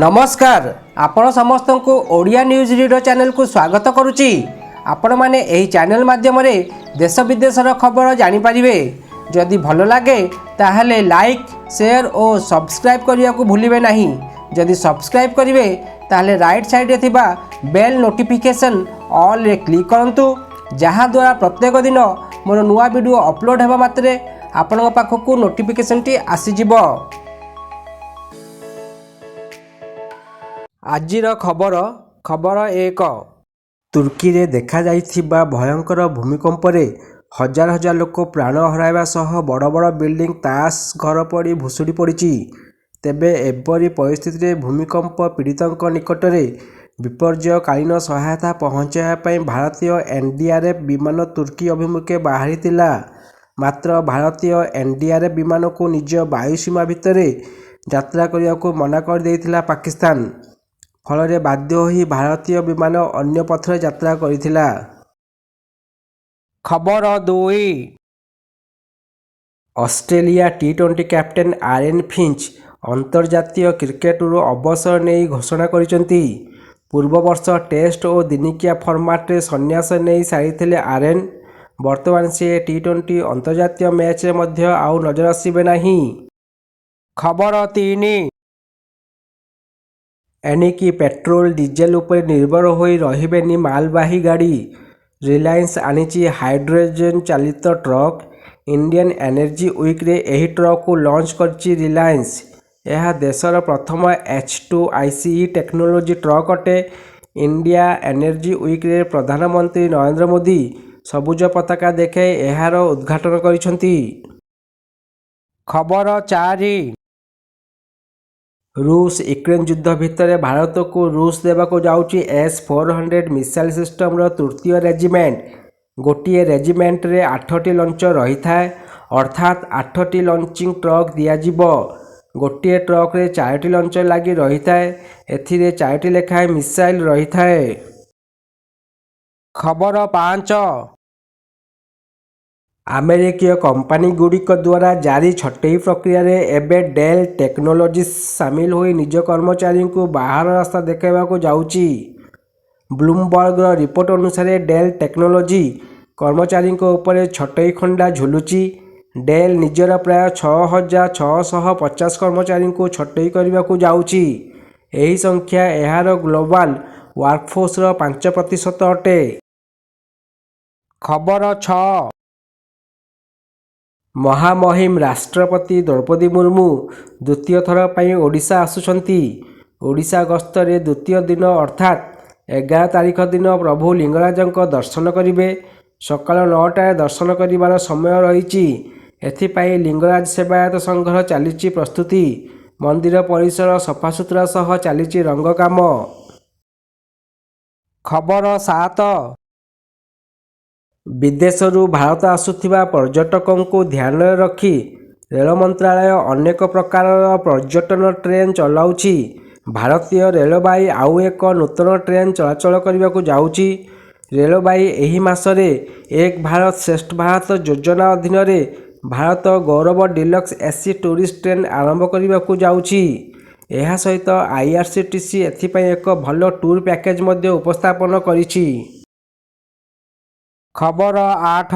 नमस्कार आपण समस्त को ओडिया न्यूज रीडर चैनल को स्वागत करुच्ची। आपण माने एही चैनल माध्यम रे देश विदेशर खबर जानि परिबे। जदि भल लागे ताहले लाइक शेयर और सब्सक्राइब करिया को भूलिबे नहीं। जदि सब्सक्राइब करिवे ताहले राइट साइड रे थिबा बेल नोटिफिकेशन ऑल रे क्लिक करंतु, जहाँ द्वारा प्रत्येक दिन मोर नुआ वीडियो अपलोड हेबा मात्रे आपण पाखकु नोटिफिकेशन टी आसी जिवो। आजिर खबर एक। तुर्की रे देखा जाइथिबा भयंकर भूमिकंप रे हजार हजार लोक प्राण हराइबा सह बड़ बड़ बिल्डिंग तास घर पड़ी भुशुड़ी पड़ी। तेबे एपरी परिस्थिति रे भूमिकंप पीड़ितों निकट रे विपर्ययकालीन सहायता पहुँचाइबा भारतीय एनडीआरएफ विमान तुर्की अभिमुखे बाहरीतिला। मात्र भारतीय एनडीआरएफ विमान को निज वायुसीमा भितर यात्रा करने को मना कर देइथिला पाकिस्तान। फल बाध्य होई भारतीय विमान अन्य पथरे यात्रा करिथिला। खबर 2। ऑस्ट्रेलिया टी20 कैप्टेन आरेन फिंच अंतर्जातीय क्रिकेटरू अवसर नहीं घोषणा करिसेंती। पूर्व वर्ष टेस्ट और दिनिकिया फॉर्मेट रे संन्यास नहीं सारिथिले आरेन। वर्तमान से टी20 अंतर्जातीय मैच रे मध्य आउ नजर आसिबे नहीं। खबर 3। एणिकी पेट्रोल डीजेल उपर निर्भर होई रहिबेनी मालवाही गाड़ी। रिलायंस आनिची हाइड्रोजन चालित ट्रक। इंडियन एनर्जी वीक रे एही ट्रक को लॉन्च करची रिलायंस। यह देशर प्रथम H2 ICE टेक्नोलोजी ट्रक अटे। इंडिया एनर्जी वीक रे प्रधानमंत्री नरेंद्र मोदी सबुज पताका देखे एहार उद्घाटन करिसेंती। खबर 4। रूस यूक्रेन युद्ध भितर भारत को रूस देवाक जाउची S-400 मिसाइल सिस्टम रो तृतीय रेजिमेंट। गोटे रेजिमेंट रे 8टी लॉन्चर रही थाए, अर्थात 8टी लॉन्चिंग ट्रक दियाजिबो। गोटे ट्रक रे 4टी लॉन्चर लगी रही थाए। एथिरे 4टी लेखाए मिसाइल रही थाए। खबर 5। अमेरिकीय कंपनी गुड़िक द्वारा जारी छटई प्रक्रिया रे एबे डेल टेक्नोलॉजीज सामिल होई निज कर्मचारी को बाहर रास्ता देखाइबा को जाउची। ब्लूमबर्ग रिपोर्ट अनुसार डेल टेक्नोलॉजी कर्मचारी ऊपर छटई खंडा झुलुची। डेल निजर प्राय 6650 कर्मचारी को छटई करने को जाउची। एही संख्या एहार ग्लोबल वर्कफोर्स 5% अटे। खबर 6। महामहिम राष्ट्रपति द्रौपदी मुर्मू द्वितीय थर पर ओडिशा आसुछंती। ओडिशा गस्तरे द्वितीय दिन अर्थात 11 तारिख दिन प्रभु लिंगराजंक दर्शन करिवे। सकाल 9टार दर्शन करिवार समय रहिछि। एथिपाई लिंगराज सेवायत संघर चलीची प्रस्तुति। मंदिर परिसर सफासुतरा सह चलीची रंग काम। खबर 7। विदेशरू भारत आसुथिबा पर्यटकों को ध्यान में रखी रेल मंत्रालय अनेक प्रकार पर्यटन ट्रेन चलाउछि। भारतीय रेलबाई आउ एक नूतन ट्रेन चलाचल करने को जाउछि। रेलबाई एही मासरे एक भारत श्रेष्ठ भारत योजना अधीन रे भारत गौरव डिलक्स एसी टूरिस्ट ट्रेन आरंभ करने को जाउछि। एहा सहित आईआरसीटीसी एथिपाई एक भल टूर पैकेज मध्य उपस्थापन करिछि। खबर 8।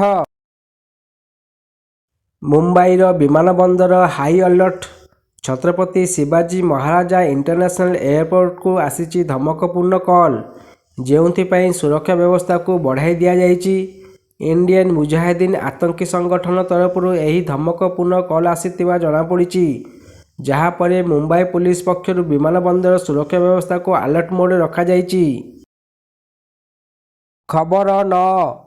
मुंबईर विमानबंदर हाई अलर्ट। छत्रपति शिवाजी महाराजा इंटरनेशनल एयरपोर्ट को आसीची धमकपूर्ण कॉल, जेउंथिपाई सुरक्षा व्यवस्था को बढ़ाई दिया जाइची। इंडियन मुजाहिदीन आतंकी संगठन तरफରୁ ଏହି धमकपूर्ण कॉल आसीथिबा जଣା पड़िची। जहाँ पर मुंबई पुलिस पक्षरु विमानबंदर सुरक्षा व्यवस्था को अलर्ट मोड रखा जाइची। खबर 9।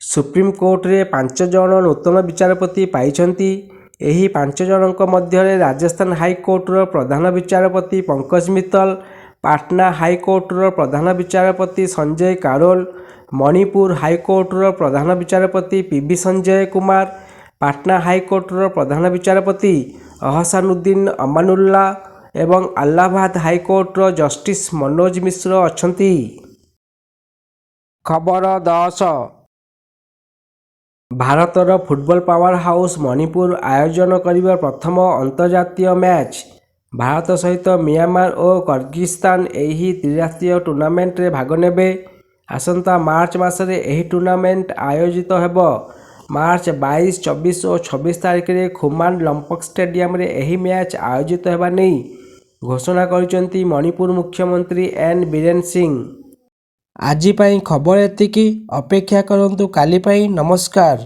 सुप्रीम कोर्ट रे 5 जन नूतन विचारपति पाइछंती। एही 5 जनक मध्य राजस्थान हाईकोर्ट रो प्रधान विचारपति पंकज मित्तल, पाटना हाईकोर्ट रो प्रधान विचारपति संजय कारोल, मणिपुर हाईकोर्ट रो प्रधान विचारपति पीवी संजय कुमार, पाटना हाईकोर्ट रो प्रधान विचारपति अहसानुद्दीन अमानुल्ला एवं अलाहाबाद हाईकोर्ट रो जस्टिस मनोज मिश्र अछंती। खबर 10। भारतर फुटबॉल पावर हाउस मणिपुर आयोजन करिबा प्रथम अंतर्जातीय मैच। ଭାରତ ସହିତ ମିଆଁମାର ଓ କିର୍ଗିସ୍ତାନ ଏହି ତ୍ରିରାଷ୍ଟ୍ରୀୟ ଟୁର୍ଣ୍ଣାମେଣ୍ଟରେ ଭାଗ ନେବେ। ଆସନ୍ତା ମାର୍ଚ୍ଚ ମାସରେ ଏହି ଟୁର୍ଣ୍ଣାମେଣ୍ଟ ଆୟୋଜିତ ହେବ। ମାର୍ଚ୍ଚ 22, 24 ଓ 26 ତାରିଖରେ ଖୁମାନ୍ ଲମ୍ପକ୍ ଷ୍ଟାଡିୟମରେ ଏହି ମ୍ୟାଚ୍ ଆୟୋଜିତ ହେବା ନେଇ ଘୋଷଣା କରିଛନ୍ତି ମଣିପୁର ମୁଖ୍ୟମନ୍ତ୍ରୀ ଏନ୍ ବୀରେନ୍ ସିଂ। ଆଜି ପାଇଁ ଖବର ଏତିକି। ଅପେକ୍ଷା କରନ୍ତୁ କାଲି ପାଇଁ। ନମସ୍କାର।